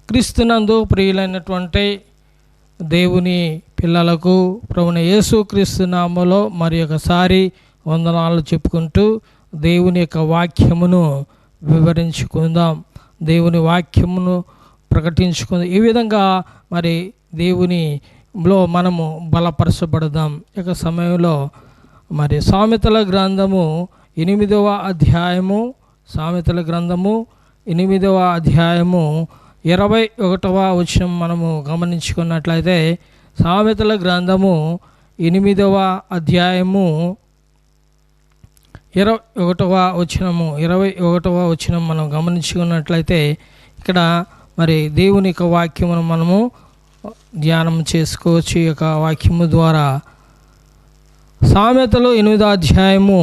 క్రీస్తునందు ప్రియులైనటువంటి దేవుని పిల్లలకు ప్రభువైన యేసుక్రీస్తు నామములో మరి ఒకసారి వందనాలు చెప్పుకుంటూ దేవుని యొక్క వాక్యమును వివరించుకుందాం. దేవుని వాక్యమును ప్రకటించుకుందాం. ఈ విధంగా మరి దేవునిలో మనము బలపరచబడదాం. ఈ యొక్క సమయంలో మరి సామెతల గ్రంథము 8వ అధ్యాయము, సామెతల గ్రంథము 8వ అధ్యాయము 21వ వచనం మనము గమనించుకున్నట్లయితే, సామెతల గ్రంథము 8వ అధ్యాయము 21వ వచనం మనం గమనించుకున్నట్లయితే, ఇక్కడ మరి దేవుని యొక్క వాక్యమును మనము ధ్యానం చేసుకోవచ్చు. ఈ యొక్క వాక్యము ద్వారా సామెతలు 8వ అధ్యాయము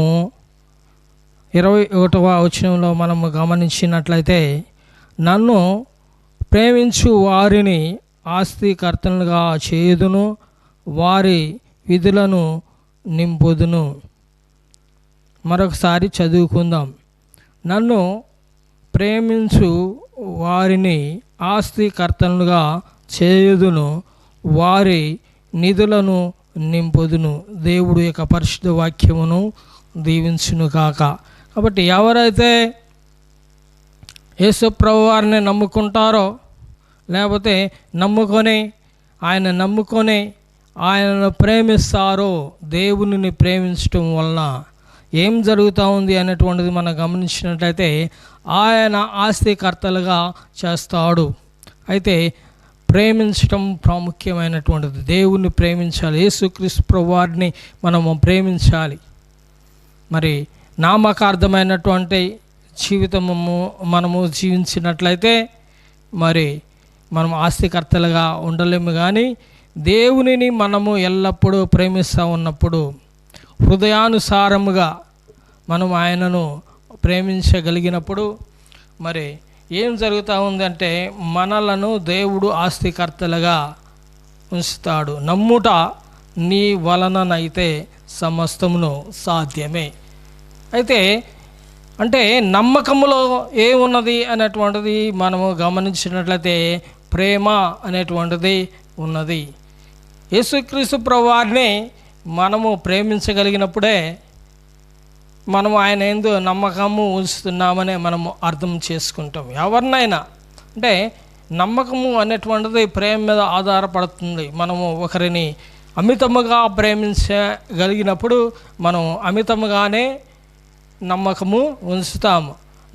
21వ వచనంలో మనము గమనించినట్లయితే, నన్ను ప్రేమించు వారిని ఆస్తికర్తలుగా చేయుదును, వారి విధులను నింపుదును. మరొకసారి చదువుకుందాం. నన్ను ప్రేమించు వారిని ఆస్తికర్తలుగా చేయుదును, వారి నిధులను నింపుదును. దేవుడు యొక్క పరిశుద్ధ వాక్యమును దీవించును కాక. కాబట్టి ఎవరైతే యేసు ప్రభువు వారిని నమ్ముకుంటారో, లేకపోతే నమ్ముకొని ఆయనను ప్రేమిస్తారో, దేవునిని ప్రేమించటం వలన ఏం జరుగుతూ ఉంది అనేటువంటిది మనం గమనించినట్లయితే, ఆయన ఆస్తికర్తలుగా చేస్తాడు. అయితే ప్రేమించటం ప్రాముఖ్యమైనటువంటిది. దేవుణ్ణి ప్రేమించాలి. యేసుక్రీస్తు ప్రభువారిని మనము ప్రేమించాలి. మరి నామకార్థమైనటువంటి జీవితము మనము జీవించినట్లయితే మరి మనం ఆస్తికర్తలుగా ఉండలేము. కానీ దేవునిని మనము ఎల్లప్పుడూ ప్రేమిస్తూ ఉన్నప్పుడు, హృదయానుసారముగా మనం ఆయనను ప్రేమించగలిగినప్పుడు మరి ఏం జరుగుతూ ఉందంటే, మనలను దేవుడు ఆస్తికర్తలుగా ఉంచుతాడు. నమ్ముట నీ వలననైతే సమస్తమును సాధ్యమే. అయితే అంటే నమ్మకములో ఏమున్నది అనేటువంటిది మనము గమనించినట్లయితే, ప్రేమ అనేటువంటిది ఉన్నది. యేసుక్రీస్తు ప్రభువారిని మనము ప్రేమించగలిగినప్పుడే మనము ఆయన యందు నమ్మకము ఉంచుతున్నామని మనము అర్థం చేసుకుంటాం. ఎవరినైనా అంటే నమ్మకము అనేటువంటిది ప్రేమ మీద ఆధారపడుతుంది. మనము ఒకరిని అమితముగా ప్రేమించగలిగినప్పుడు మనం అమితముగానే నమ్మకము ఉంచుతాము.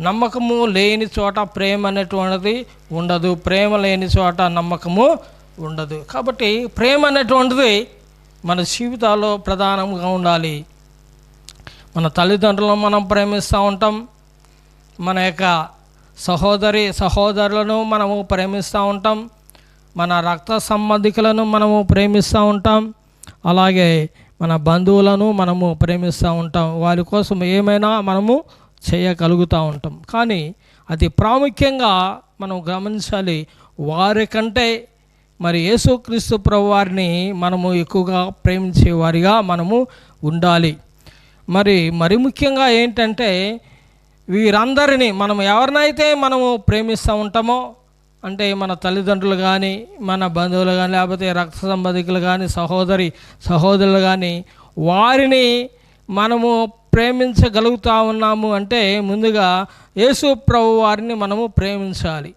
నమ్మకము లేని చోట ప్రేమ అనేటువంటిది ఉండదు, ప్రేమ లేని చోట నమ్మకము ఉండదు. కాబట్టి ప్రేమ అనేటువంటిది మన జీవితాల్లో ప్రధానంగా ఉండాలి. మన తల్లిదండ్రులను మనం ప్రేమిస్తూ ఉంటాం, మన యొక్క సహోదరులను మనము ప్రేమిస్తూ ఉంటాం, మన రక్త సంబంధికులను మనము ప్రేమిస్తూ ఉంటాం, అలాగే మన బంధువులను మనము ప్రేమిస్తూ ఉంటాం. వారి కోసం ఏమైనా మనము చేయగలుగుతూ ఉంటాం. కానీ అతి ప్రాముఖ్యంగా మనం గమనించాలి, వారికంటే మరి యేసుక్రీస్తు ప్రభువారిని మనము ఎక్కువగా ప్రేమించే వారిగా మనము ఉండాలి. మరి ముఖ్యంగా ఏంటంటే, వీరందరినీ మనం ఎవరినైతే మనము ప్రేమిస్తూ ఉంటామో, అంటే మన తల్లిదండ్రులు కానీ, మన బంధువులు కానీ, లేకపోతే రక్త సంబంధికులు కానీ, సహోదరులు కానీ, వారిని మనము ప్రేమించగలుగుతూ ఉన్నాము అంటే ముందుగా యేసు ప్రభు వారిని మనము ప్రేమించాలి.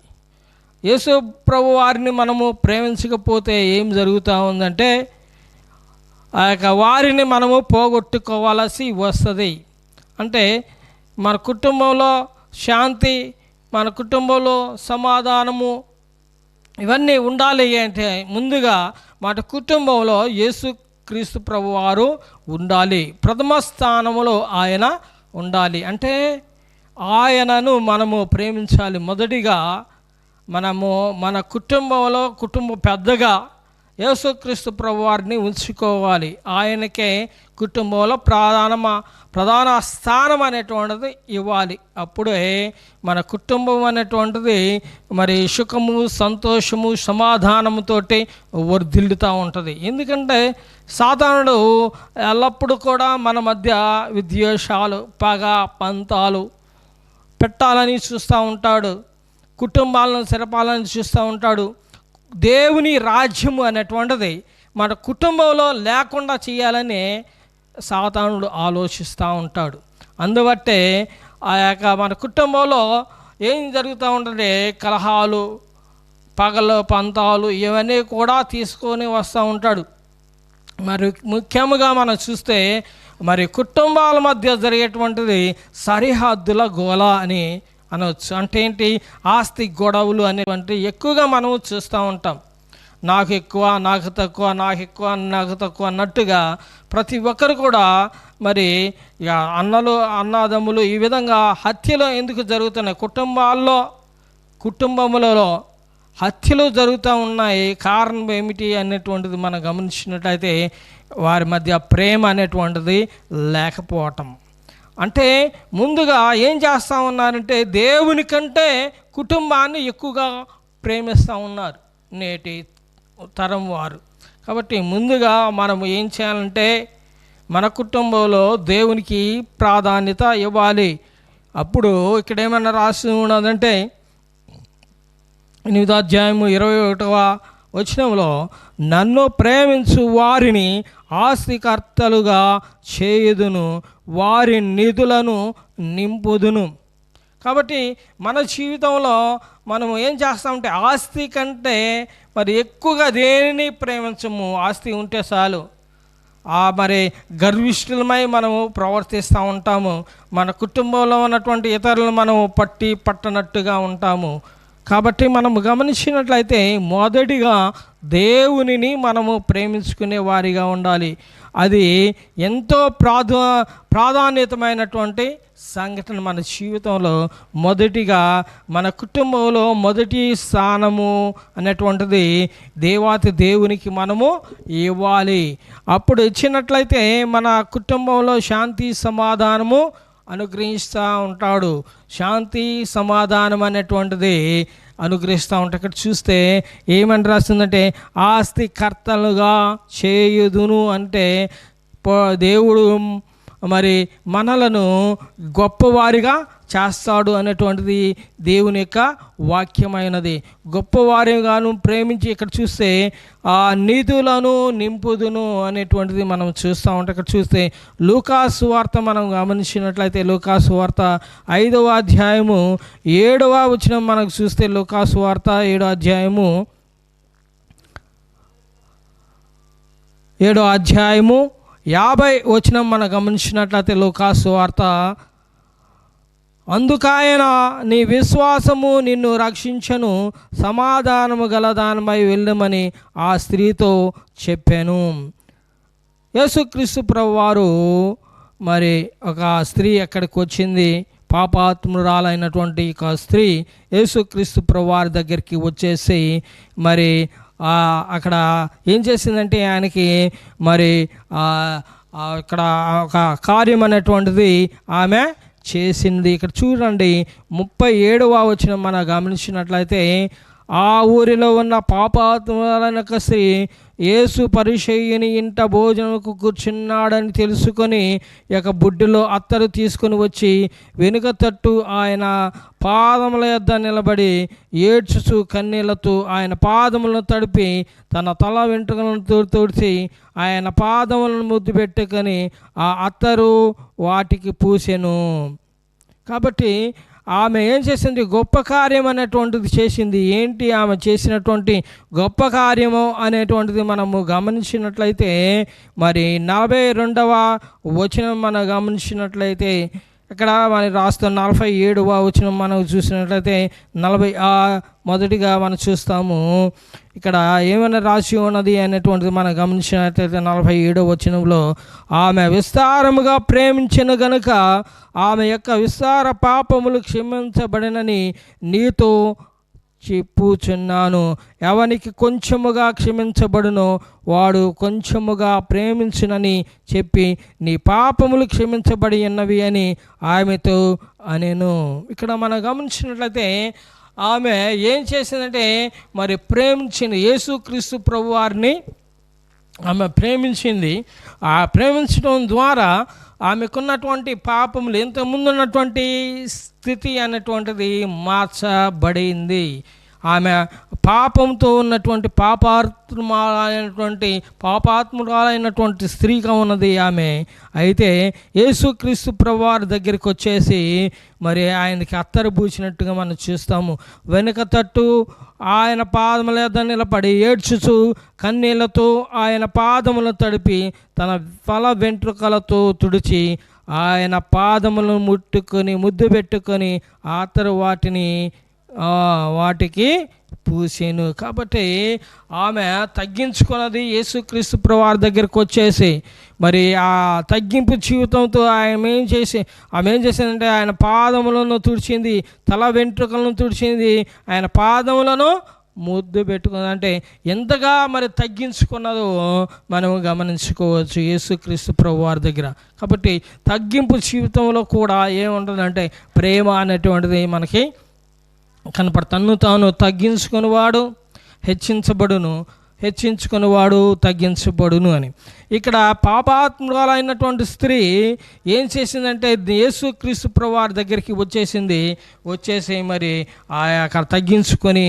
యేసు ప్రభు వారిని మనము ప్రేమించకపోతే ఏం జరుగుతూ ఉందంటే, ఆ యొక్క వారిని మనము పోగొట్టుకోవాల్సి వస్తుంది. అంటే మన కుటుంబంలో శాంతి, మన కుటుంబంలో సమాధానము ఇవన్నీ ఉండాలి అంటే ముందుగా మన కుటుంబంలో యేసుక్రీస్తు ప్రభువారు ఉండాలి. ప్రథమ స్థానంలో ఆయన ఉండాలి. అంటే ఆయనను మనము ప్రేమించాలి. మొదటిగా మనము మన కుటుంబంలో కుటుంబ పెద్దగా యేసుక్రీస్తు ప్రభువారిని ఉంచుకోవాలి. ఆయనకే కుటుంబంలో ప్రధాన స్థానం అనేటువంటిది ఇవ్వాలి. అప్పుడే మన కుటుంబం అనేటువంటిది మరి సుఖము, సంతోషము, సమాధానముతోటి వర్ధిల్లుతూ ఉంటుంది. ఎందుకంటే సాతానుడు ఎల్లప్పుడూ కూడా మన మధ్య విద్వేషాలు, పగ, పంతాలు పెట్టాలని చూస్తూ ఉంటాడు. కుటుంబాలను స్థిరపాలని చూస్తూ ఉంటాడు. దేవుని రాజ్యము అనేటువంటిది మన కుటుంబంలో లేకుండా చేయాలని సాతానుడు ఆలోచిస్తూ ఉంటాడు. అందుబట్టే ఆ యొక్క మన కుటుంబంలో ఏం జరుగుతూ ఉంటుంది, కలహాలు, పగలు పంతాలు ఇవన్నీ కూడా తీసుకొని వస్తూ ఉంటాడు. మరి ముఖ్యంగా మనం చూస్తే మరి కుటుంబాల మధ్య జరిగేటువంటిది సరిహద్దుల గోల అని అనవచ్చు. అంటే ఏంటి, ఆస్తి గొడవలు అనేటువంటి ఎక్కువగా మనం చూస్తూ ఉంటాం. నాకు ఎక్కువ, నాకు తక్కువ, నాకు ఎక్కువ, నాకు తక్కువ అన్నట్టుగా ప్రతి ఒక్కరు కూడా మరి ఇక అన్నదమ్ములు ఈ విధంగా హత్యలు ఎందుకు జరుగుతున్నాయి, కుటుంబములలో హత్యలు జరుగుతూ ఉన్నాయి. కారణం ఏమిటి అనేటువంటిది మనం గమనించినట్లయితే వారి మధ్య ప్రేమ అనేటువంటిది లేకపోవటం. అంటే ముందుగా ఏం చేస్తూ ఉన్నారంటే దేవుని కంటే కుటుంబాన్ని ఎక్కువగా ప్రేమిస్తూ ఉన్నారు నేటి తరం వారు. కాబట్టి ముందుగా మనం ఏం చేయాలంటే మన కుటుంబంలో దేవునికి ప్రాధాన్యత ఇవ్వాలి. అప్పుడు ఇక్కడ ఏమన్నా రాసి ఉన్నదంటే 8వ అధ్యాయము 21వ వచనంలో, నన్ను ప్రేమించు వారిని ఆస్తికర్తలుగా చేయుదును, వారి నిధులను నింపుదును. కాబట్టి మన జీవితంలో మనం ఏం చేస్తామంటే ఆస్తి కంటే మరి ఎక్కువగా దేనిని ప్రేమించము. ఆస్తి ఉంటే చాలు మరి గర్విష్ఠులమై మనము ప్రవర్తిస్తూ ఉంటాము. మన కుటుంబంలో ఉన్నటువంటి ఇతరులను మనము పట్టనట్టుగా ఉంటాము. కాబట్టి మనము గమనించినట్లయితే మొదటిగా దేవునిని మనము ప్రేమించుకునే వారిగా ఉండాలి. అది ఎంతో ప్రాధాన్యతమైనటువంటి సంఘటన మన జీవితంలో. మొదటిగా మన కుటుంబంలో మొదటి స్థానము అనేటువంటిది దేవునికి మనము ఇవ్వాలి. అప్పుడు ఇచ్చినట్లయితే మన కుటుంబంలో శాంతి సమాధానము అనుగ్రహిస్తూ ఉంటాడు. శాంతి సమాధానం అనేటువంటిది అనుగ్రహిస్తూ ఉంటాడు. ఇక్కడ చూస్తే ఏమని రాస్తుందంటే ఆస్తికర్తలుగా చేయుదును అంటే దేవుడు మరి మనలను గొప్పవారిగా చేస్తాడు అనేటువంటిది దేవుని యొక్క వాక్యమైనది. గొప్పవారిగాను ప్రేమించి ఇక్కడ చూస్తే ఆ నిధులను నింపుదును అనేటువంటిది మనం చూస్తూ ఉంటాం. ఇక్కడ చూస్తే లూకాసు సువార్త మనం గమనించినట్లయితే లూకాసు సువార్త 5వ అధ్యాయము 7వ వచనం మనకు చూస్తే లూకాసు సువార్త 7వ అధ్యాయము 50 వచనం మనం గమనించినట్లయితే లూకాసు సువార్త, అందుకాయన నీ విశ్వాసము నిన్ను రక్షించను, సమాధానము గలదానిపై వెళ్ళమని ఆ స్త్రీతో చెప్పాను. యేసుక్రీస్తు ప్రభువారు మరి ఒక స్త్రీ ఎక్కడికి వచ్చింది, పాపాత్మురాలైనటువంటి ఒక స్త్రీ యేసుక్రీస్తు ప్రభువారి దగ్గరికి వచ్చేసి మరి అక్కడ ఏం చేసిందంటే ఆయనకి మరి ఇక్కడ ఒక కార్యం అనేటువంటిది ఆమె చేసింది. ఇక్కడ చూడండి 37వ వచనం మనం గమనించినట్లయితే, ఆ ఊరిలో ఉన్న పాపాత్మురాలైన స్త్రీ యేసు పరిసయ్యుని ఇంట భోజనముకు కూర్చున్నాడని తెలుసుకొని ఇక బుడ్డిలో అత్తరు తీసుకొని వచ్చి వెనుక తట్టు ఆయన పాదముల యొద్ద నిలబడి ఏడ్చుచు కన్నీళ్లతో ఆయన పాదములను తడిపి తన తల వెంట్రుకలను తుడిచి ఆయన పాదములను ముద్దు పెట్టుకొని ఆ అత్తరు వాటికి పూసెను. కాబట్టి ఆమె ఏం చేసింది, గొప్ప కార్యం అనేటువంటిది చేసింది. ఏంటి ఆమె చేసినటువంటి గొప్ప కార్యము అనేటువంటిది మనము గమనించినట్లయితే మరి 42వ వచనం మనం గమనించినట్లయితే ఇక్కడ మన రాస్తున్న 47వ వచనం మనం చూసినట్లయితే మొదటిగా మనం చూస్తాము. ఇక్కడ ఏమైనా రాసి ఉన్నది అనేటువంటిది మనం గమనించినట్లయితే 47వ వచనంలో, ఆమె విస్తారముగా ప్రేమించిన గనుక ఆమె యొక్క విస్తార పాపములు క్షమించబడినని నీతో చెప్పుచున్నాను. ఎవనికి కొంచెముగా క్షమించబడునో వాడు కొంచెముగా ప్రేమించునని చెప్పి నీ పాపములు క్షమించబడి ఉన్నవి అని ఆమెతో అనెను. ఇక్కడ మనం గమనించినట్లయితే ఆమె ఏం చేసిందంటే మరి ప్రేమించిన యేసుక్రీస్తు ప్రభువారిని ఆమె ప్రేమించింది. ఆ ప్రేమించడం ద్వారా ఆమెకున్నటువంటి పాపములు, ఇంతకుముందు ఉన్నటువంటి స్థితి అనేటువంటిది మార్చబడింది. ఆమె పాపంతో ఉన్నటువంటి పాపాత్మురాలైనటువంటి స్త్రీగా ఉన్నది ఆమె. అయితే యేసుక్రీస్తు ప్రభువారి దగ్గరికి వచ్చేసి మరి ఆయనకి అత్తరు పూచినట్టుగా మనం చూస్తాము. వెనుక తట్టు ఆయన పాదముల యొద్ద నిలబడి ఏడ్చుచు కన్నీళ్లతో ఆయన పాదములను తడిపి తన తల వెంట్రుకలతో తుడిచి ఆయన పాదములను ముట్టుకొని ముద్దు పెట్టుకొని అత్తరు వాటికి పూసెను. కాబట్టి ఆమె తగ్గించుకున్నది. యేసుక్రీస్తు ప్రభువారి దగ్గరికి వచ్చేసి మరి ఆ తగ్గింపు జీవితంతో ఆమె ఏం చేసిందంటే ఆయన పాదములను తుడిచింది, తల వెంట్రుకలను తుడిచింది, ఆయన పాదములను ముద్దు పెట్టుకుంది. అంటే ఎంతగా మరి తగ్గించుకున్నదో మనం గమనించుకోవచ్చు యేసుక్రీస్తు ప్రభువారి దగ్గర. కాబట్టి తగ్గింపు జీవితంలో కూడా ఏముంటుందంటే ప్రేమ అనేటువంటిది మనకి తన్ను తాను తగ్గించుకునేవాడు హెచ్చించుకునేవాడు తగ్గించబడును అని. ఇక్కడ పాపాత్మురాలైనటువంటి స్త్రీ ఏం చేసిందంటే యేసుక్రీస్తు ప్రభువారి దగ్గరికి వచ్చేసి మరి ఆ యొక్క తగ్గించుకొని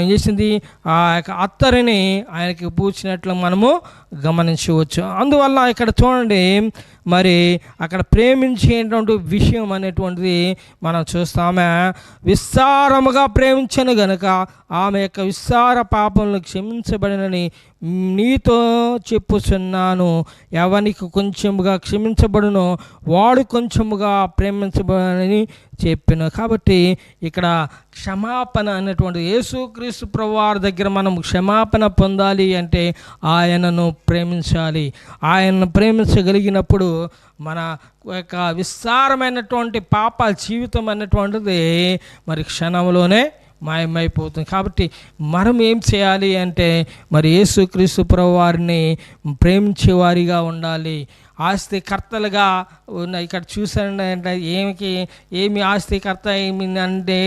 ఏం చేసింది, ఆ యొక్క అత్తరిని ఆయనకి పూచినట్లు మనము గమనించవచ్చు. అందువల్ల ఇక్కడ చూడండి, మరి అక్కడ ప్రేమించేటువంటి విషయం అనేటువంటిది మనం చూస్తామే. విస్తారముగా ప్రేమించను గనుక ఆమె యొక్క విస్తార పాపములను క్షమించబడినని నీతో చెప్పుచున్నాను. ఎవనికి కొంచెముగా క్షమించబడునో వాడు కొంచెముగా ప్రేమించబడని చెప్పాను. కాబట్టి ఇక్కడ క్షమాపణ అనేటువంటి యేసుక్రీస్తు ప్రభువారి దగ్గర మనం క్షమాపణ పొందాలి అంటే ఆయనను ప్రేమించాలి. ఆయనను ప్రేమించగలిగినప్పుడు మన యొక్క విస్తారమైనటువంటి పాప జీవితం అనేటువంటిది మరి క్షణంలోనే మాయమైపోతుంది. కాబట్టి మనం ఏం చేయాలి అంటే మరి యేసుక్రీస్తు ప్రభువారిని ప్రేమించేవారిగా ఉండాలి. ఆస్తికర్తలుగా ఉన్న ఇక్కడ చూసారంటే అంటే ఏమి ఆస్తికర్త ఏమిందంటే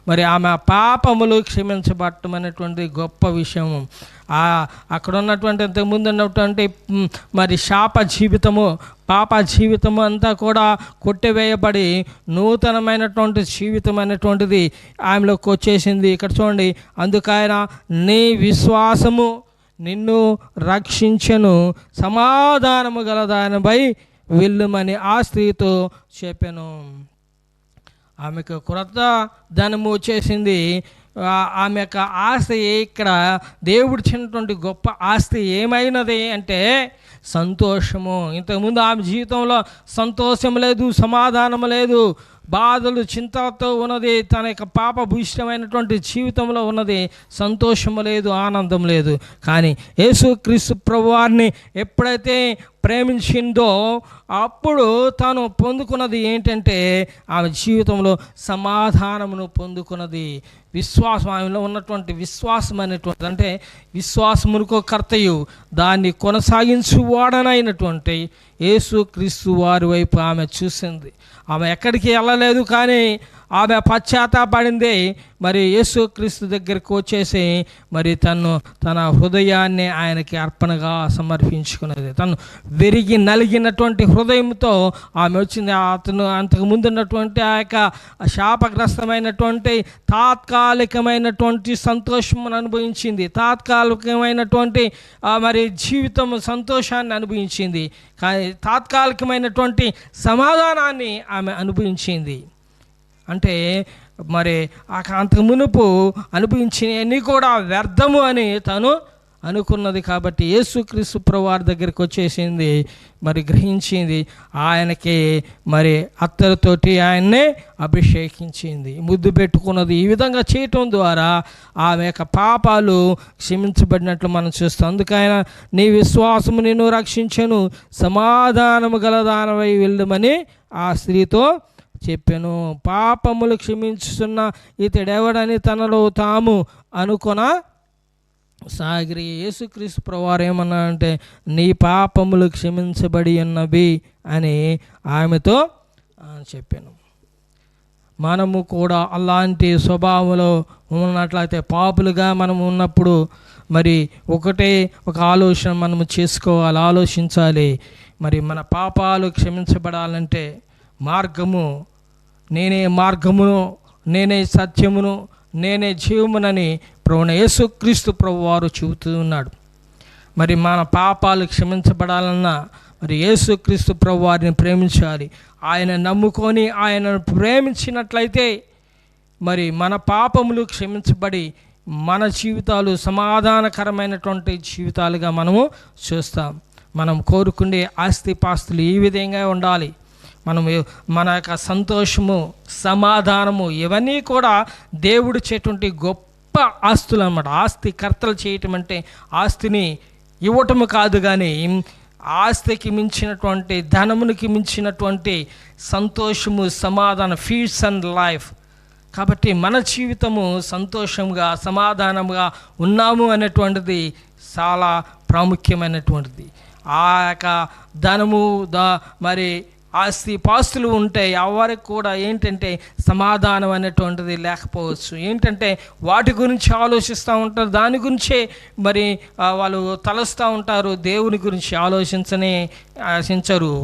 మరి ఆమె పాపములు క్షమించబడటం అనేటువంటి గొప్ప విషయము. అక్కడ ఉన్నటువంటి ఇంతకుముందు ఉన్నటువంటి మరి పాప జీవితము అంతా కూడా కొట్టివేయబడి నూతనమైనటువంటి జీవితం అనేటువంటిది ఆమెలోకి వచ్చేసింది. ఇక్కడ చూడండి, అందుకైనా నీ విశ్వాసము నిన్ను రక్షించెను, సమాధానము గల దానిపై వెళ్ళుమని ఆ స్త్రీతో చెప్పాను. ఆమెకు క్రొత్త ధనము వచ్చేసింది. ఆమె యొక్క ఆస్తి, ఇక్కడ దేవుడు చిన్నటువంటి గొప్ప ఆస్తి ఏమైనది అంటే సంతోషము. ఇంతకుముందు ఆమె జీవితంలో సంతోషం లేదు, సమాధానం లేదు, బాధలు చింతతో ఉన్నది. తన యొక్క పాపభూయిష్టమైనటువంటి జీవితంలో ఉన్నది సంతోషము లేదు, ఆనందం లేదు. కానీ యేసుక్రీస్తు ప్రభువారిని ఎప్పుడైతే ప్రేమించిందో అప్పుడు తాను పొందుకున్నది ఏంటంటే ఆమె జీవితంలో సమాధానమును పొందుకున్నది. విశ్వాసం, ఆమెలో ఉన్నటువంటి విశ్వాసం అనేటువంటి అంటే విశ్వాసమునకు కర్తయు దాన్ని కొనసాగించువాడనైనటువంటి యేసుక్రీస్తు వారి వైపు ఆమె చూసింది. ఆమె ఎక్కడికి వెళ్ళలేదు, కానీ ఆమె పశ్చాత్తాపడింది. మరి యేసుక్రీస్తు దగ్గరికి వచ్చేసి మరి తన హృదయాన్ని ఆయనకి అర్పణగా సమర్పించుకున్నది. తను విరిగి నలిగినటువంటి హృదయంతో ఆమె వచ్చింది. అతను అంతకు ముందు ఉన్నటువంటి ఆ యొక్క శాపగ్రస్తమైనటువంటి తాత్కాలికమైనటువంటి సంతోషమును అనుభవించింది, తాత్కాలికమైనటువంటి మరి జీవితం సంతోషాన్ని అనుభవించింది, కానీ తాత్కాలికమైనటువంటి సమాధానాన్ని ఆమె అనుభవించింది. అంటే మరి అంతకు మునుపు అనుభవించినవన్నీ కూడా వ్యర్థము అని తను అనుకున్నది. కాబట్టి యేసుక్రీస్తు ప్రభువారి దగ్గరికి వచ్చేసింది, మరి గ్రహించింది, ఆయనకి మరి అత్తరుతోటి ఆయన్నే అభిషేకించింది, ముద్దు పెట్టుకున్నది. ఈ విధంగా చేయటం ద్వారా ఆమె యొక్క పాపాలు క్షమించబడినట్లు మనం చూస్తాం. అందుకైనా నీ విశ్వాసము నిన్ను రక్షించెను, సమాధానము గలదానవై వెళ్ళమని ఆ స్త్రీతో చెప్పాను. పాపములు క్షమించుతున్న ఇతడెవడని తనలో తాము అనుకొన సాగిరి. యేసుక్రీస్తు ప్రభువారు ఏమన్నా అంటే నీ పాపములు క్షమించబడి ఉన్నవి అని ఆమెతో చెప్పాను. మనము కూడా అలాంటి స్వభావంలో ఉన్నట్లయితే, పాపులుగా మనం ఉన్నప్పుడు మరి ఒక ఆలోచన మనము చేసుకోవాలి, ఆలోచించాలి. మరి మన పాపాలు క్షమించబడాలంటే నేనే మార్గమును, నేనే సత్యమును, నేనే జీవమునని ప్రభువైన యేసుక్రీస్తు ప్రభువారు చెబుతూ ఉన్నాడు. మరి మన పాపాలు క్షమించబడాలన్నా మరి యేసుక్రీస్తు ప్రభువారిని ప్రేమించాలి. ఆయన నమ్ముకొని ఆయనను ప్రేమించినట్లయితే మరి మన పాపములు క్షమించబడి మన జీవితాలు సమాధానకరమైనటువంటి జీవితాలుగా మనము చూస్తాం. మనం కోరుకునే ఆస్తిపాస్తులు ఈ విధంగా ఉండాలి. మన యొక్క సంతోషము, సమాధానము ఇవన్నీ కూడా దేవుడు చేటువంటి గొప్ప ఆస్తులు అన్నమాట. ఆస్తి కర్తలు చేయటం అంటే ఆస్తిని ఇవ్వటము కాదు, కానీ ఆస్తికి మించినటువంటి, ధనమునికి మించినటువంటి సంతోషము, సమాధానం, పీస్ అండ్ లైఫ్. కాబట్టి మన జీవితము సంతోషంగా, సమాధానంగా ఉన్నాము అనేటువంటిది చాలా ప్రాముఖ్యమైనటువంటిది. ఆ యొక్క ధనము మరి ఆస్తి పాస్తులు ఉంటే ఎవరికి కూడా ఏంటంటే సమాధానం అనేటువంటిది లేకపోవచ్చు. ఏంటంటే వాటి గురించి ఆలోచిస్తూ ఉంటారు, దాని గురించే మరి వాళ్ళు తలస్తూ ఉంటారు, దేవుని గురించి ఆలోచించరు.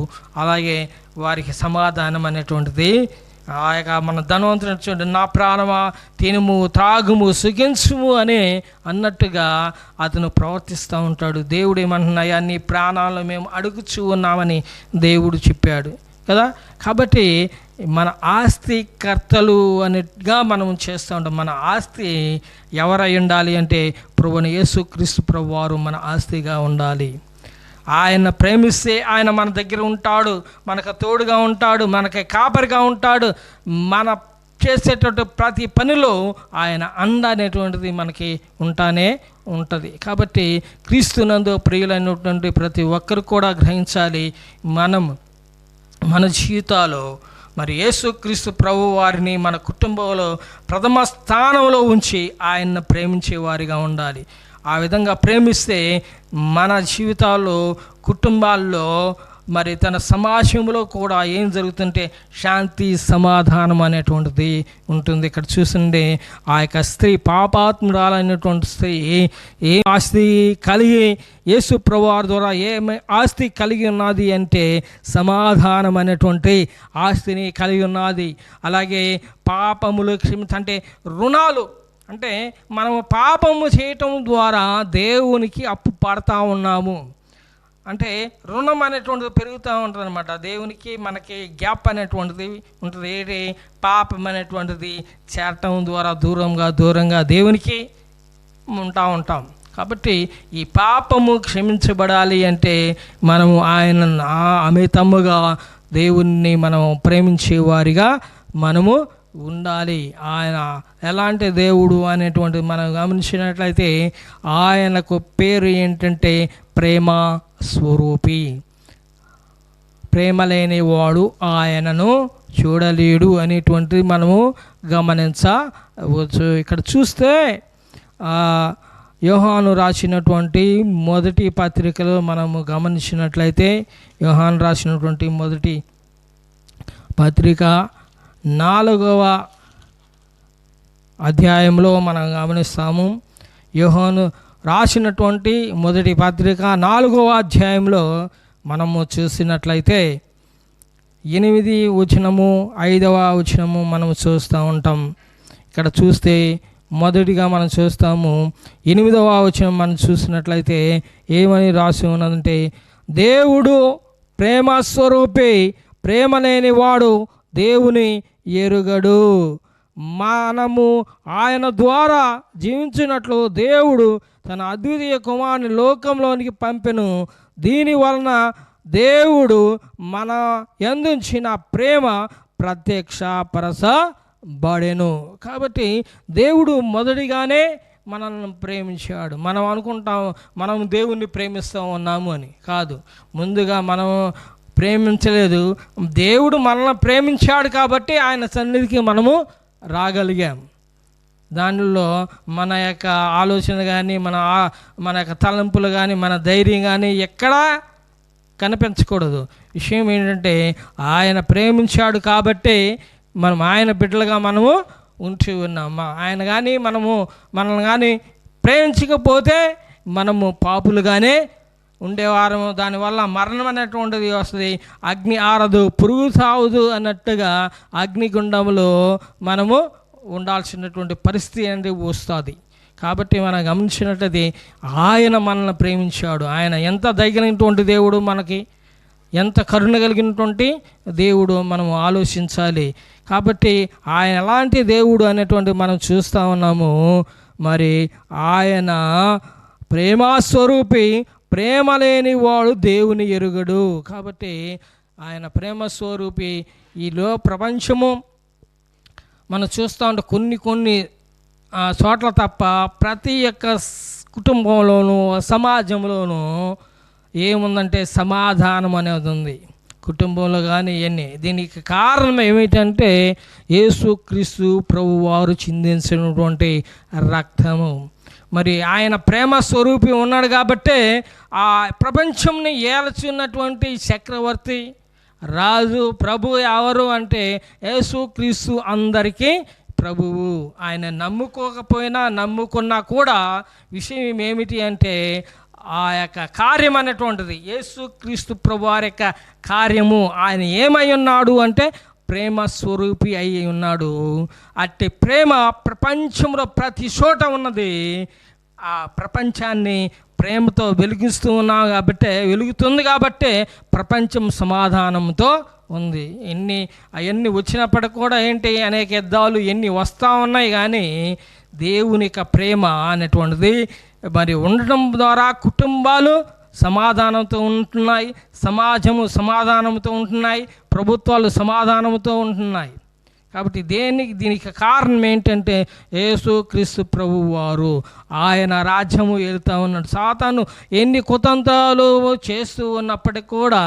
అలాగే వారికి సమాధానం అనేటువంటిది ఆ యొక్క మన ధనవంతుని చూడండి, నా ప్రాణమా తినుము త్రాగుము సుఖించుము అని అన్నట్టుగా అతను ప్రవర్తిస్తూ ఉంటాడు. దేవుడు ఏమంటున్నాయా, నీ ప్రాణాలను మేము అడుగుచూ ఉన్నామని దేవుడు చెప్పాడు కదా. కాబట్టి మన ఆస్తి కర్తలు అనేట్టుగా మనం చేస్తూ ఉంటాం. మన ఆస్తి ఎవరై ఉండాలి అంటే ప్రభువైన యేసుక్రీస్తు ప్రభువారు మన ఆస్తిగా ఉండాలి. ఆయన ప్రేమిస్తే ఆయన మన దగ్గర ఉంటాడు, మనకు తోడుగా ఉంటాడు, మనకి కాపరిగా ఉంటాడు. మన చేసేటటువంటి ప్రతి పనిలో ఆయన అండ అనేటువంటిది మనకి ఉంటానే ఉంటుంది. కాబట్టి క్రీస్తునందు ప్రియులైనటువంటి ప్రతి ఒక్కరు కూడా గ్రహించాలి, మన జీవితాల్లో మరి యేసుక్రీస్తు ప్రభు వారిని మన కుటుంబంలో ప్రథమ స్థానంలో ఉంచి ఆయన్ని ప్రేమించే వారిగా ఉండాలి. ఆ విధంగా ప్రేమిస్తే మన జీవితాల్లో, కుటుంబాల్లో, మరి తన సమాజంలో కూడా ఏం జరుగుతుంటే శాంతి, సమాధానం అనేటువంటిది ఉంటుంది. ఇక్కడ చూస్తుంటే ఆ యొక్క స్త్రీ, పాపాత్మురాలైనటువంటి స్త్రీ ఏ ఆస్తి కలిగి యేసు ప్రభువారి ద్వారా ఏమి ఆస్తి కలిగి ఉన్నది అంటే సమాధానం అనేటువంటి ఆస్తిని కలిగి ఉన్నది. అలాగే పాపములు అంటే రుణాలు, అంటే మనము పాపము చేయటం ద్వారా దేవునికి అప్పు పడతా ఉన్నాము. అంటే రుణం అనేటువంటిది పెరుగుతూ ఉంటుంది అనమాట. దేవునికి మనకి గ్యాప్ అనేటువంటిది ఉంటుంది. ఏంటి పాపం అనేటువంటిది చేరటం ద్వారా దూరంగా దేవునికి ఉంటాం. కాబట్టి ఈ పాపము క్షమించబడాలి అంటే మనము ఆయన అమితముగా దేవుణ్ణి మనం ప్రేమించే వారిగా మనము ఉండాలి. ఆయన ఎలాంటి దేవుడు అనేటువంటిది మనం గమనించినట్లయితే ఆయనకు పేరు ఏంటంటే ప్రేమ స్వరూపి. ప్రేమ లేనివాడు ఆయనను చూడలేడు అనేటువంటిది మనము గమనించవచ్చు. ఇక్కడ చూస్తే యోహాను రాసినటువంటి మొదటి పత్రికలో మనము గమనించినట్లయితే, యోహాను రాసినటువంటి మొదటి పత్రిక 4వ అధ్యాయంలో మనం గమనిస్తాము. యోహాను రాసినటువంటి మొదటి పత్రిక 4వ అధ్యాయంలో మనము చూసినట్లయితే 8వ వచనము 5వ వచనము మనము చూస్తూ ఉంటాం. ఇక్కడ చూస్తే మొదటిగా మనం చూస్తాము 8వ వచనం మనం చూసినట్లయితే ఏమని రాసి ఉన్నదంటే, దేవుడు ప్రేమ స్వరూపి, ప్రేమ లేనివాడు దేవుని ఎరుగడు. మనము ఆయన ద్వారా జీవించినట్లు దేవుడు తన అద్వితీయ కుమారుని లోకంలోనికి పంపెను. దీని వలన దేవుడు మన యందుంచిన ప్రేమ ప్రత్యక్షపరచబడెను. కాబట్టి దేవుడు మొదటిగానే మనల్ని ప్రేమించాడు. మనం అనుకుంటాం మనం దేవుణ్ణి ప్రేమిస్తూ ఉన్నాము అని. కాదు, ముందుగా మనం ప్రేమించలేదు. దేవుడు మనల్ని ప్రేమించాడు కాబట్టి ఆయన సన్నిధికి మనము రాగలిగాం. దానిలో మన యొక్క ఆలోచన కానీ మన యొక్క తలంపులు కానీ మన ధైర్యం కానీ ఎక్కడా కనిపించకూడదు. విషయం ఏంటంటే ఆయన ప్రేమించాడు కాబట్టి మనం ఆయన బిడ్డలుగా మనము ఉంచి ఉన్నాం. ఆయన కానీ మనల్ని కానీ ప్రేమించకపోతే మనము పాపులుగానే ఉండేవారము. దానివల్ల మరణం అనేటువంటిది వస్తుంది. అగ్ని ఆరదు, పురుగు సావదు అన్నట్టుగా అగ్నిగుండంలో మనము ఉండాల్సినటువంటి పరిస్థితి అనేది వస్తుంది. కాబట్టి మనం గమనించినట్లయితే ఆయన మనల్ని ప్రేమించాడు. ఆయన ఎంత దయగలిగినటువంటి దేవుడు, మనకి ఎంత కరుణ కలిగినటువంటి దేవుడు మనం ఆలోచించాలి. కాబట్టి ఆయన ఎలాంటి దేవుడు అనేటువంటి మనం చూస్తూ ఉన్నాము. మరి ఆయన ప్రేమస్వరూపి, ప్రేమ లేని వాడు దేవుని ఎరుగడు. కాబట్టి ఆయన ప్రేమస్వరూపి. ఈలో ప్రపంచము మనం చూస్తూ ఉంటే కొన్ని చోట్ల తప్ప ప్రతి ఒక్క కుటుంబంలోనూ సమాజంలోనూ ఏముందంటే సమాధానం అనేది ఉంది, కుటుంబంలో కానీ ఇవన్నీ. దీనికి కారణం ఏమిటంటే యేసుక్రీస్తు ప్రభువారు చిందించినటువంటి రక్తము. మరి ఆయన ప్రేమ స్వరూపి ఉన్నాడు కాబట్టే ఆ ప్రపంచంని ఏల్చున్నటువంటి చక్రవర్తి, రాజు, ప్రభు ఎవరు అంటే యేసుక్రీస్తు అందరికీ ప్రభువు. ఆయన నమ్ముకోకపోయినా నమ్ముకున్నా కూడా విషయం ఏమిటి అంటే ఆ యొక్క కార్యం అనేటువంటిది, యేసుక్రీస్తు ప్రభు వారి యొక్క కార్యము. ఆయన ఏమై ఉన్నాడు అంటే ప్రేమ స్వరూపి అయి ఉన్నాడు. అట్టి ప్రేమ ప్రపంచంలో ప్రతి చోట ఉన్నది. ఆ ప్రపంచాన్ని ప్రేమతో వెలుగుతుంది కాబట్టే ప్రపంచం సమాధానంతో ఉంది. అవన్నీ వచ్చినప్పటికి కూడా ఏంటి, అనేక యుద్ధాలు ఎన్ని వస్తూ ఉన్నాయి, కానీ దేవుని యొక్క ప్రేమ అనేటువంటిది మరి ఉండటం ద్వారా కుటుంబాలు సమాధానంతో ఉంటున్నాయి, సమాజము సమాధానంతో ఉంటున్నాయి, ప్రభుత్వాలు సమాధానంతో ఉంటున్నాయి. కాబట్టి దీనికి కారణం ఏంటంటే యేసుక్రీస్తు ప్రభువు వారు ఆయన రాజ్యము వెళ్తూ ఉన్నాడు. సాతాను ఎన్ని కుతంత్రాలు చేస్తూ ఉన్నప్పటికీ కూడా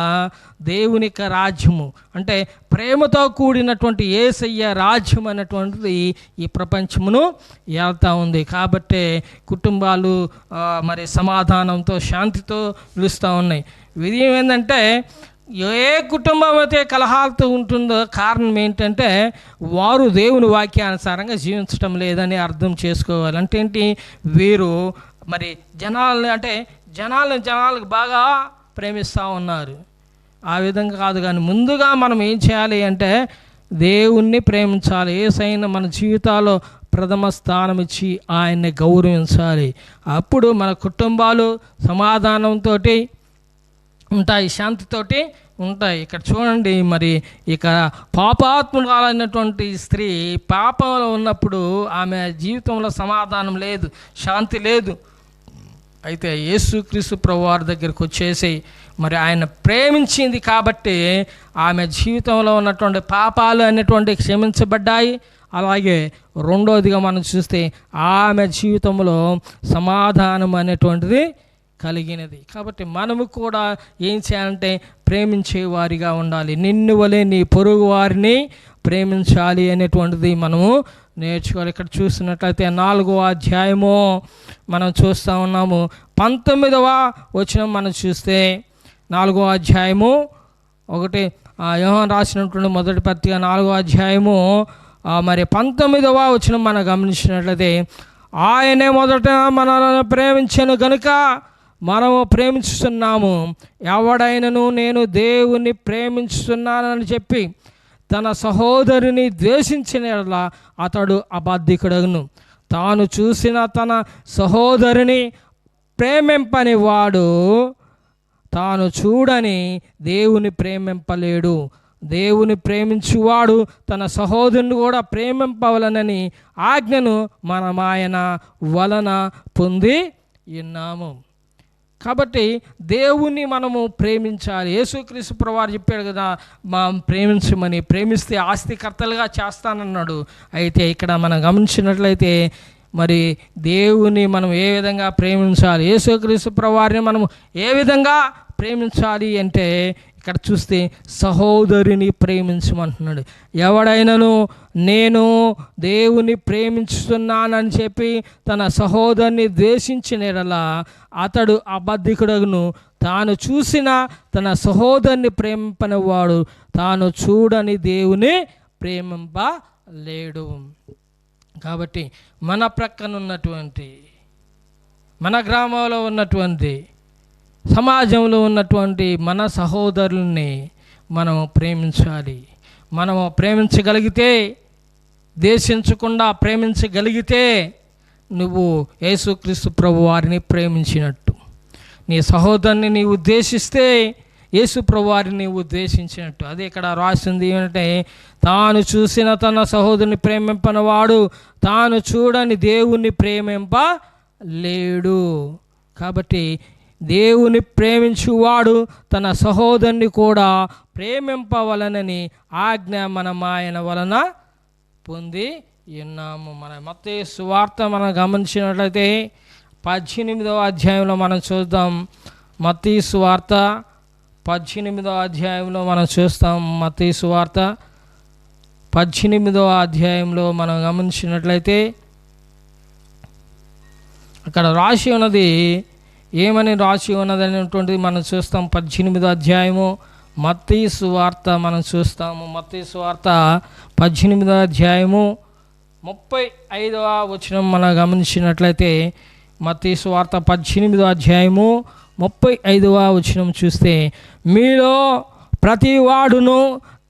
దేవుని యొక్క రాజ్యము అంటే ప్రేమతో కూడినటువంటి యేసయ్య రాజ్యం అనేటువంటిది ఈ ప్రపంచమును వెళ్తూ ఉంది. కాబట్టే కుటుంబాలు మరి సమాధానంతో శాంతితో నిలుస్తూ ఉన్నాయి. విధి ఏంటంటే ఏ కుటుంబం అయితే కలహాలతో ఉంటుందో కారణం ఏంటంటే వారు దేవుని వాక్యానుసారంగా జీవించటం లేదని అర్థం చేసుకోవాలి. అంటే ఏంటి, వీరు మరి జనాలకు బాగా ప్రేమిస్తూ ఉన్నారు. ఆ విధంగా కాదు, కానీ ముందుగా మనం ఏం చేయాలి అంటే దేవుణ్ణి ప్రేమించాలి. యేసయ్యను మన జీవితాల్లో ప్రథమ స్థానం ఇచ్చి ఆయన్ని గౌరవించాలి. అప్పుడు మన కుటుంబాలు సమాధానంతో ఉంటాయి, శాంతితోటి ఉంటాయి. ఇక్కడ చూడండి, మరి ఇక పాపాత్మురాలైనటువంటి స్త్రీ పాపంలో ఉన్నప్పుడు ఆమె జీవితంలో సమాధానం లేదు, శాంతి లేదు. అయితే యేసుక్రీస్తు ప్రభువారి దగ్గరికి వచ్చేసి మరి ఆయన ప్రేమించింది కాబట్టి ఆమె జీవితంలో ఉన్నటువంటి పాపాలు అనేటువంటి క్షమించబడ్డాయి. అలాగే రెండోదిగా మనం చూస్తే ఆమె జీవితంలో సమాధానం అనేటువంటిది కలిగినది. కాబట్టి మనము కూడా ఏం చేయాలంటే ప్రేమించే వారిగా ఉండాలి. నిన్ను వలె నీ పొరుగు వారిని ప్రేమించాలి అనేటువంటిది మనము నేర్చుకోవాలి. ఇక్కడ చూసినట్లయితే 4వ అధ్యాయము మనం చూస్తూ ఉన్నాము. 19వ వచనం మనం చూస్తే 4వ అధ్యాయము 1 యోహాను రాసినటువంటి మొదటి పత్రిక 4వ అధ్యాయము మరి 19వ వచనం మనం గమనించినట్లయితే ఆయనే మొదట మనల్ని ప్రేమించెను గనుక మనము ప్రేమించుతున్నాము. ఎవడైనను నేను దేవుని ప్రేమించుతున్నానని చెప్పి తన సహోదరుని ద్వేషించిన అతడు అబద్ధికుడగును. తాను చూసిన తన సహోదరుని ప్రేమింపని వాడు తాను చూడని దేవుని ప్రేమింపలేడు. దేవుని ప్రేమించువాడు తన సహోదరుని కూడా ప్రేమింపవలనని ఆజ్ఞను మనం ఆయన వలన పొంది ఉన్నాము. కాబట్టి దేవుణ్ణి మనము ప్రేమించాలి. యేసుక్రీస్తు ప్రభువారు చెప్పాడు కదా, మా ప్రేమించమని, ప్రేమిస్తే ఆస్తికర్తలుగా చేస్తానన్నాడు. అయితే ఇక్కడ మనం గమనించినట్లయితే మరి దేవుని మనం ఏ విధంగా ప్రేమించాలి, యేసుక్రీస్తు ప్రభువారిని మనము ఏ విధంగా ప్రేమించాలి అంటే ఇక్కడ చూస్తే సహోదరుని ప్రేమించమంటున్నాడు. ఎవడైనాను నేను దేవుని ప్రేమించుతున్నానని చెప్పి తన సహోదరుని ద్వేషించిన యెడల అతడు అబద్ధికుడగును. తాను చూసిన తన సహోదరుని ప్రేమింపనివాడు తాను చూడని దేవుని ప్రేమింపలేడు. కాబట్టి మన ప్రక్కనున్నటువంటి మన గ్రామంలో ఉన్నటువంటి, సమాజంలో ఉన్నటువంటి మన సహోదరుల్ని మనం ప్రేమించాలి. మనము ప్రేమించగలిగితే, దేశించకుండా ప్రేమించగలిగితే నువ్వు యేసుక్రీస్తు ప్రభు వారిని ప్రేమించినట్టు. నీ సహోదరుని నీవు ఉద్దేశిస్తే యేసు ప్రభు వారిని ఉద్దేశించినట్టు. అది ఇక్కడ రాసింది ఏమంటే, తాను చూసిన తన సహోదరుని ప్రేమింపనివాడు తాను చూడని దేవుణ్ణి ప్రేమింపలేడు. కాబట్టి దేవుని ప్రేమించువాడు తన సహోదరుని కూడా ప్రేమింపవలనని ఆజ్ఞ మనం ఆయన వలన పొంది ఉన్నాము. మన మత్తయి సువార్త మనం గమనించినట్లయితే 18వ అధ్యాయంలో మనం చూద్దాం. మత్తయి సువార్త 18వ అధ్యాయంలో మనం చూస్తాం. మత్తయి సువార్త 18వ అధ్యాయంలో మనం గమనించినట్లయితే అక్కడ రాసి ఉన్నది, ఏమని రాసి ఉన్నది అనేటువంటిది మనం చూస్తాం. 18వ అధ్యాయము మత్తయి సువార్త మనం చూస్తాము. మత్తయి సువార్త 18వ అధ్యాయము 35వ వచనం మనం గమనించినట్లయితే, మత్తయి సువార్త 18వ అధ్యాయము 35వ వచనం చూస్తే, మీలో ప్రతి వాడును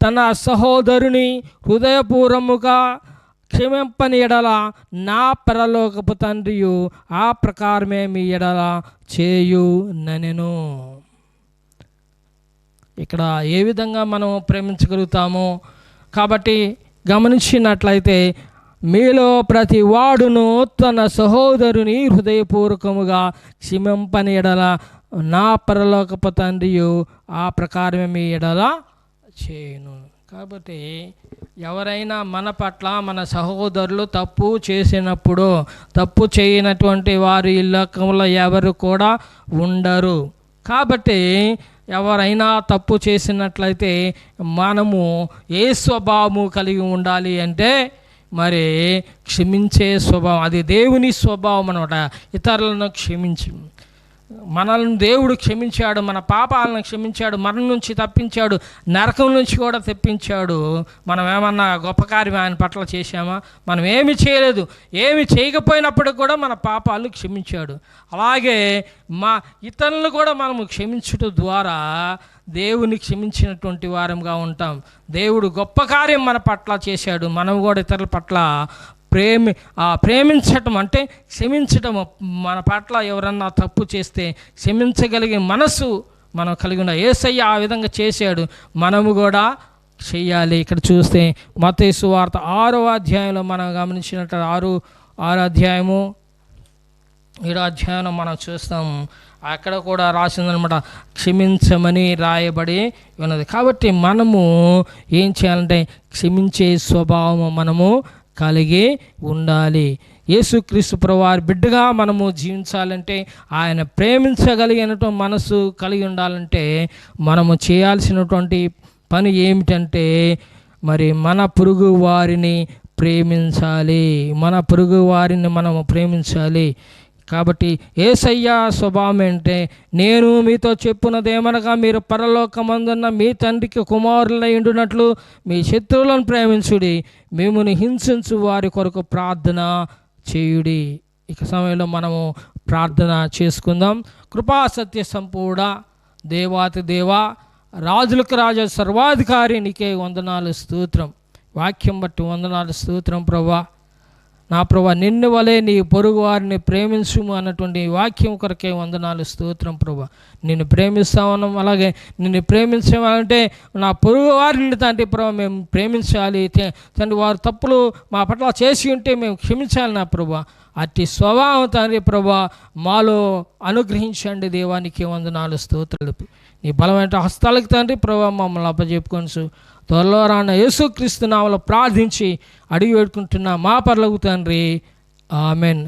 తన సహోదరుని హృదయపూర్వముగా క్షమింపని ఎడల నా పరలోకపు తండ్రియు ఆ ప్రకారమే మీ ఎడల చేయుననెను. ఇక్కడ ఏ విధంగా మనం ప్రేమించగలుగుతామో కాబట్టి గమనించినట్లయితే, మీలో ప్రతి వాడును తన సహోదరుని హృదయపూర్వకముగా క్షమింపని ఎడల నా పరలోకపు తండ్రియు ఆ ప్రకారమే మీ ఎడల చేయును. కాబట్టి ఎవరైనా మన పట్ల, మన సహోదరులు తప్పు చేసినప్పుడు, తప్పు చేయనటువంటి వారు ఈ లోకంలో ఎవరు కూడా ఉండరు. కాబట్టి ఎవరైనా తప్పు చేసినట్లయితే మనము ఏ స్వభావము కలిగి ఉండాలి అంటే, మరి క్షమించే స్వభావం. అది దేవుని స్వభావం అన్నమాట. ఇతరులను క్షమించి, మనల్ని దేవుడు క్షమించాడు, మన పాపాలను క్షమించాడు, మరణం నుంచి తప్పించాడు, నరకం నుంచి కూడా తెప్పించాడు. మనం ఏమన్నా గొప్ప కార్యం ఆయన పట్ల చేశామా? మనం ఏమి చేయలేదు. ఏమి చేయకపోయినప్పుడు కూడా మన పాపాలను క్షమించాడు. అలాగే ఇతరులను కూడా మనము క్షమించడం ద్వారా దేవుని క్షమించినటువంటి వారంగా ఉంటాం. దేవుడు గొప్ప కార్యం మన పట్ల చేశాడు. మనం కూడా ఇతరుల పట్ల ప్రేమించటం అంటే క్షమించటం. మన పట్ల ఎవరన్నా తప్పు చేస్తే క్షమించగలిగే మనసు మనం కలిగి ఉన్న యేసయ్య ఆ విధంగా చేశాడు, మనము కూడా చెయ్యాలి. ఇక్కడ చూస్తే మత్తయి సువార్త 6వ అధ్యాయంలో మనం గమనించినట్టు 6వ అధ్యాయము 7వ అధ్యాయంలో మనం చూస్తాం. అక్కడ కూడా రాసిందనమాట, క్షమించమని రాయబడి ఉన్నది. కాబట్టి మనము ఏం చేయాలంటే క్షమించే స్వభావము మనము కలిగి ఉండాలి. యేసుక్రీస్తు ప్రభువారి బిడ్డగా మనము జీవించాలంటే, ఆయన ప్రేమించగలిగినటువంటి మనసు కలిగి ఉండాలంటే మనము చేయాల్సినటువంటి పని ఏమిటంటే, మరి మన పొరుగు వారిని ప్రేమించాలి. మన పొరుగు వారిని మనము ప్రేమించాలి. కాబట్టి యేసయ్య స్వభావం ఏంటంటే, నేను మీతో చెప్పున్నదేమనగా మీరు పరలోకమందున్న మీ తండ్రికి కుమారులై ఉండునట్లు మీ శత్రువులను ప్రేమించుడి, మిమ్మును హింసించు వారి కొరకు ప్రార్థన చేయుడి. ఇక సమయంలో మనము ప్రార్థన చేసుకుందాం. కృపా సత్య సంపూర్ణ దేవాతి దేవా, రాజులకు రాజా, సర్వాధికారి నీకే వందనాలు స్తోత్రం. వాక్యం బట్టి వందనాలు స్తోత్రం ప్రభా. నా ప్రభా, నిన్ను వలె నీ పొరుగు వారిని ప్రేమించుము అన్నటువంటి వాక్యం కొరకే వందనాలు స్తోత్రం ప్రభా. నిన్ను ప్రేమిస్తామన్నాం, అలాగే నిన్ను ప్రేమించాలంటే నా పొరుగు వారిని తండ్రి ప్రభా మేము ప్రేమించాలి. తండ్రి వారు తప్పులు మా పట్ల చేసి ఉంటే మేము క్షమించాలి నా ప్రభా. అట్టి స్వభావం తండ్రి ప్రభా మాలో అనుగ్రహించండి. దేవానికి వందనాలు స్తోత్రాలు. నీ బలమైన హస్తాలకు తండ్రి ప్రభా మమ్మల్ని అప్పచెప్పుకొని త్వరలో రాన్న యేసుక్రీస్తు నామములో ప్రార్థించి అడిగి వేడుకుంటున్నా మా పరలోక తండ్రి, ఆమెన్.